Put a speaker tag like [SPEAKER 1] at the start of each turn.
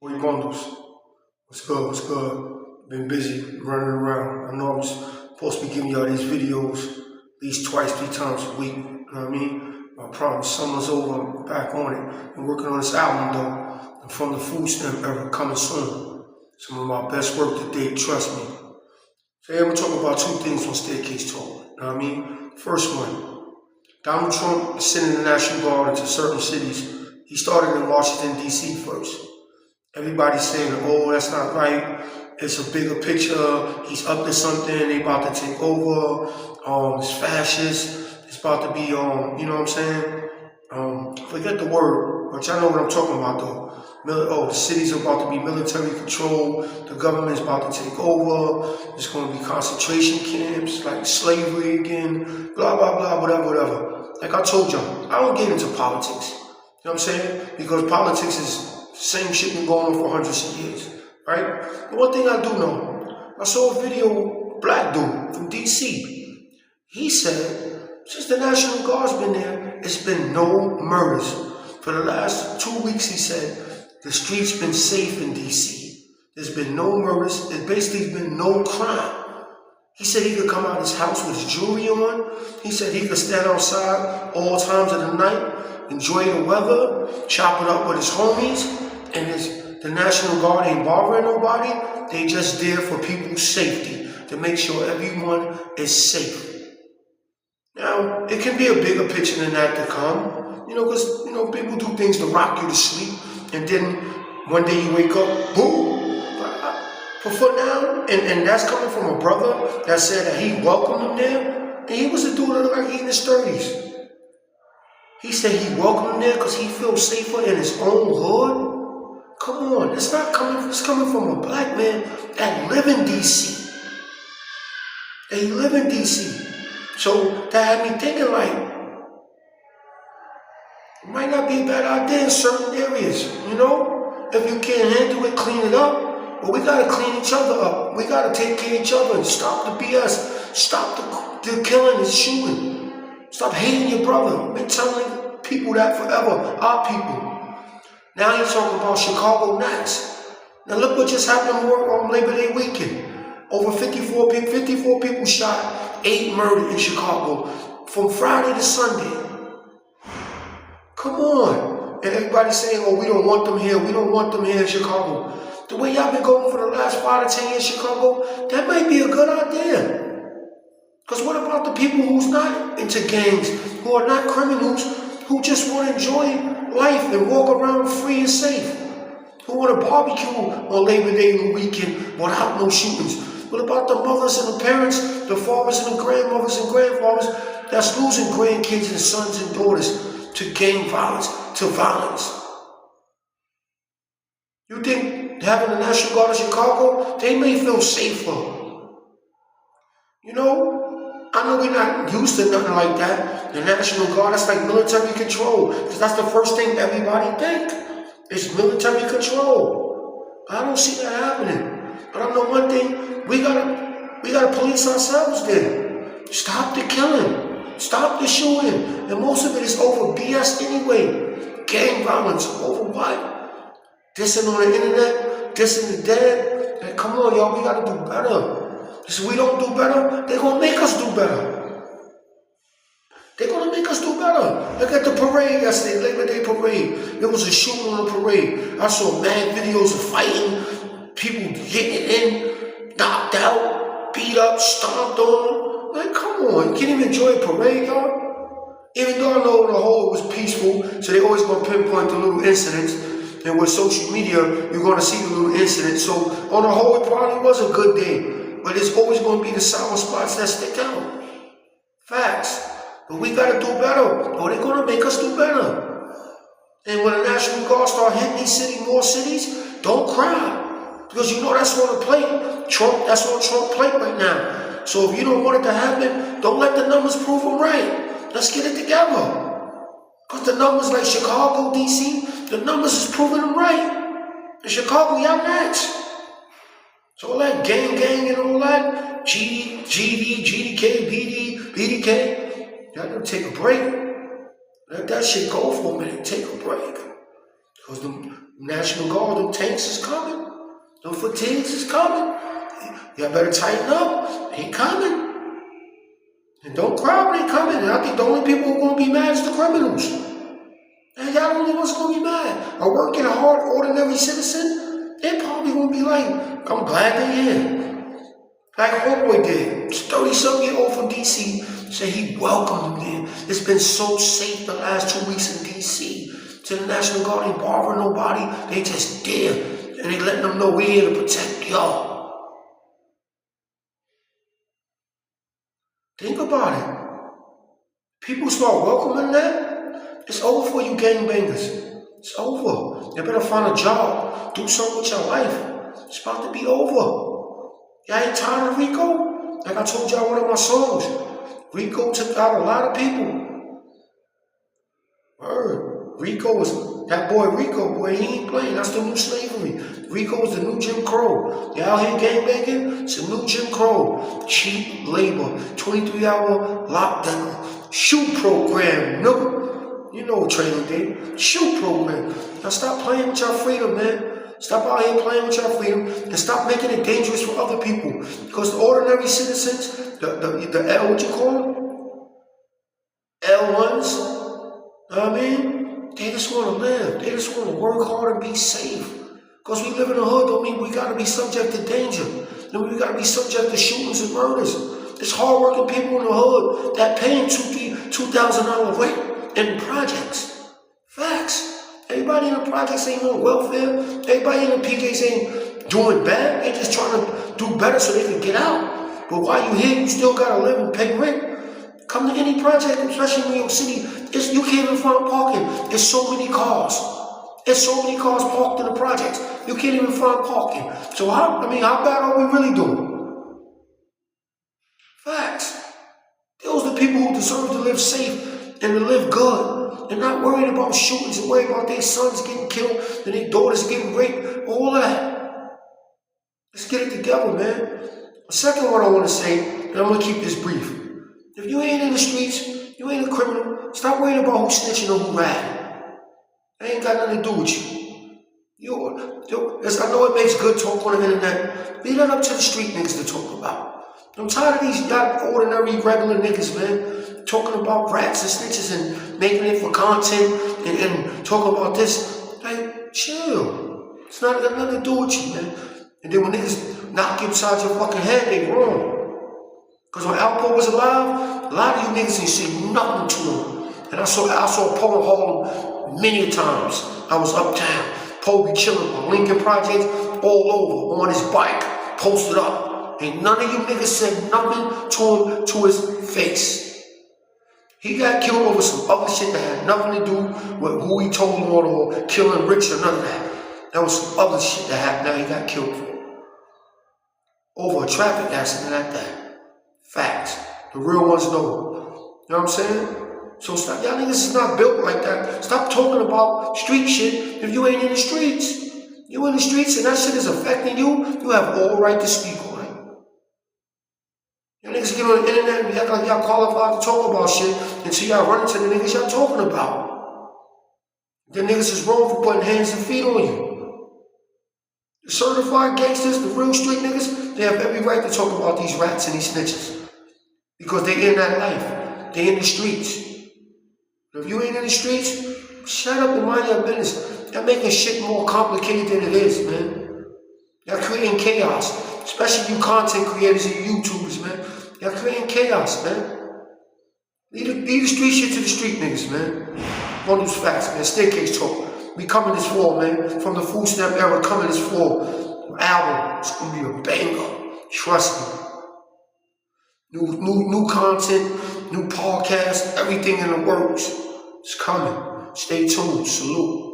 [SPEAKER 1] Boy Bundles, what's good? What's good? Been busy running around. I know I'm supposed to be giving y'all these videos at least twice, 3 times a week. You know what I mean? I promise summer's over. I'm back on it. I'm working on this album though. And From the Food Stamp Era coming soon. Some of my best work to date, trust me. Today I'm gonna talk about 2 things on Staircase Talk. You know what I mean? First one, Donald Trump is sending the National Guard into certain cities. He started in Washington, D.C. first. Everybody's saying, oh, that's not right. It's a bigger picture. He's up to something. They about to take over. It's fascist. It's about to be, you know what I'm saying? Forget the word, but y'all know what I'm talking about, though. The cities are about to be military controlled. The government's about to take over. There's going to be concentration camps, like slavery again, blah, blah, blah, whatever. Like I told y'all, I don't get into politics. You know what I'm saying? Because politics is same shit been going on for hundreds of years, right? The one thing I do know, I saw a video, black dude from DC. He said, since the National Guard's been there, it's been no murders. For the last 2 weeks, he said, the streets been safe in DC. There's been no murders. There basically been no crime. He said he could come out of his house with his jewelry on. He said he could stand outside all times of the night, enjoy the weather, chop it up with his homies. And the National Guard ain't bothering nobody. They just there for people's safety, to make sure everyone is safe. Now, it can be a bigger picture than that to come, because, people do things to rock you to sleep, and then one day you wake up, boom. But for now, and that's coming from a brother that said that he welcomed him there, and he was a dude that looked like he in his 30s. He said he welcomed him there because he feels safer in his own hood. Come on, it's coming from a black man that live in D.C. They live in D.C. So that had me thinking like, it might not be a bad idea in certain areas, If you can't handle it, clean it up. But we gotta clean each other up. We gotta take care of each other and stop the BS. Stop the killing and shooting. Stop hating your brother. I've been telling people that forever, our people. Now you're talking about Chicago next. Now look what just happened on Labor Day weekend. Over 54 people shot, 8 murdered in Chicago from Friday to Sunday. Come on. And everybody's saying, oh, we don't want them here. We don't want them here in Chicago. The way y'all been going for the last 5 to 10 years in Chicago, that might be a good idea. Because what about the people who's not into gangs, who are not criminals, who just want to enjoy life and walk around free and safe, who want to barbecue on Labor Day weekend without no shootings? What about the mothers and the parents, the fathers and the grandmothers and grandfathers that's losing grandkids and sons and daughters to gang violence, to violence? You think having the National Guard in Chicago, they may feel safer? I know we're not used to nothing like that. The National Guard, that's like military control. Because that's the first thing everybody think. It's military control. I don't see that happening. But I know one thing, we gotta police ourselves then. Stop the killing. Stop the shooting. And most of it is over BS anyway. Gang violence, over what? Dissing on the internet, dissing the dead. And come on, y'all, we gotta do better. If we don't do better, they're going to make us do better. They're going to make us do better. Look at the parade yesterday, Labor Day parade. There was a shooting on the parade. I saw mad videos of fighting, people getting in, knocked out, beat up, stomped on. Like, come on, you can't even enjoy a parade, y'all. Even though I know on the whole it was peaceful, so they always going to pinpoint the little incidents. And with social media, you're going to see the little incidents. So on the whole, it probably was a good day. But it's always going to be the sour spots that stick out. Facts. But we got to do better, or they're going to make us do better. And when the National Guard start hitting these more cities, don't cry. Because that's on the plate. That's on Trump's plate right now. So if you don't want it to happen, don't let the numbers prove them right. Let's get it together. Because the numbers like Chicago, D.C., the numbers is proving them right. In Chicago, y'all next. So all that gang and all that, GD, GDK, BDK, y'all gotta take a break. Let that shit go for a minute. Take a break. Because National Guard, them tanks is coming. Them fatigues is coming. Y'all better tighten up. They coming. And don't cry when they coming. And I think the only people who are going to be mad is the criminals. And y'all the only ones going to be mad. A working, hard, ordinary citizen, they probably going to be like, I'm glad they're here. Like Homeboy did. 30-something-year-old from D.C. said he welcomed them there. It's been so safe the last 2 weeks in D.C. To the National Guard ain't bothering nobody. They just there. And they letting them know we're here to protect y'all. Think about it. People start welcoming that. It's over for you gangbangers. It's over. You better find a job. Do something with your life. It's about to be over. Y'all ain't tired of Rico? Like I told y'all in one of my songs. Rico took out a lot of people. Word. Rico was, that boy Rico, boy, he ain't playing. That's the new slavery. Rico is the new Jim Crow. Y'all here gangbanging? It's a new Jim Crow. Cheap labor. 23-hour lockdown. Shoe program. No. You know what training day. Shoe program. Now stop playing with your freedom, man. Stop out here playing with your freedom and stop making it dangerous for other people. Because the ordinary citizens, the L, what you call them? L1s, know what I mean? They just want to live. They just want to work hard and be safe. Because we live in the hood don't mean we got to be subject to danger. Then we got to be subject to shootings and murders. There's hard-working people in the hood that paying $2,000 rent in projects. Facts. Everybody in the projects ain't on welfare. Everybody in the PJs ain't doing bad. They just trying to do better so they can get out. But while you here, you still got to live and pay rent. Come to any project, especially in New York City, you can't even find parking. There's so many cars. There's so many cars parked in the projects. You can't even find parking. So how bad are we really doing? Facts. Those are the people who deserve to live safe and to live good. They're not worried about shootings and worried about their sons getting killed and their daughters getting raped. All of that. Let's get it together, man. The second one I want to say, and I'm going to keep this brief. If you ain't in the streets, you ain't a criminal, stop worrying about who's snitching or who ratting. That ain't got nothing to do with you. I know it makes good talk on the internet. Leave that up to the street niggas to talk about. I'm tired of these ordinary, regular niggas, man, talking about rats and snitches and making it for content and talking about this. Like, chill. It's not got nothing to do with you, man. And then when niggas knock you upside your fucking head, they wrong. Because when Alpo was alive, a lot of you niggas ain't say nothing to him. And I saw Paul Harlem many times. I was uptown. Paul be chilling on Lincoln Project all over on his bike, posted up. Ain't none of you niggas said nothing to him to his face. He got killed over some other shit that had nothing to do with who he told on or killing Rich or none of that. That was some other shit that happened that he got killed for. Over a traffic accident at that. Facts. The real ones know. You know what I'm saying? So stop. Y'all niggas is not built like that. Stop talking about street shit if you ain't in the streets. You in the streets and that shit is affecting you, you have all right to speak on it. Y'all niggas get on the internet and act like y'all qualified to talk about shit until y'all run into the niggas y'all talking about. The niggas is wrong for putting hands and feet on you. The certified gangsters, the real street niggas, they have every right to talk about these rats and these snitches. Because they in that life. They in the streets. If you ain't in the streets, shut up and mind your business. Y'all making shit more complicated than it is, man. Y'all creating chaos. Especially you content creators and YouTubers, man. Y'all creating chaos, man. Leave the street shit to the street niggas, man. One of those facts, man. Staircase talk. We coming this fall, man. From the Food Stamp era, coming this fall. Album. It's gonna be a banger. Trust me. New content, new podcast, everything in the works. It's coming. Stay tuned. Salute.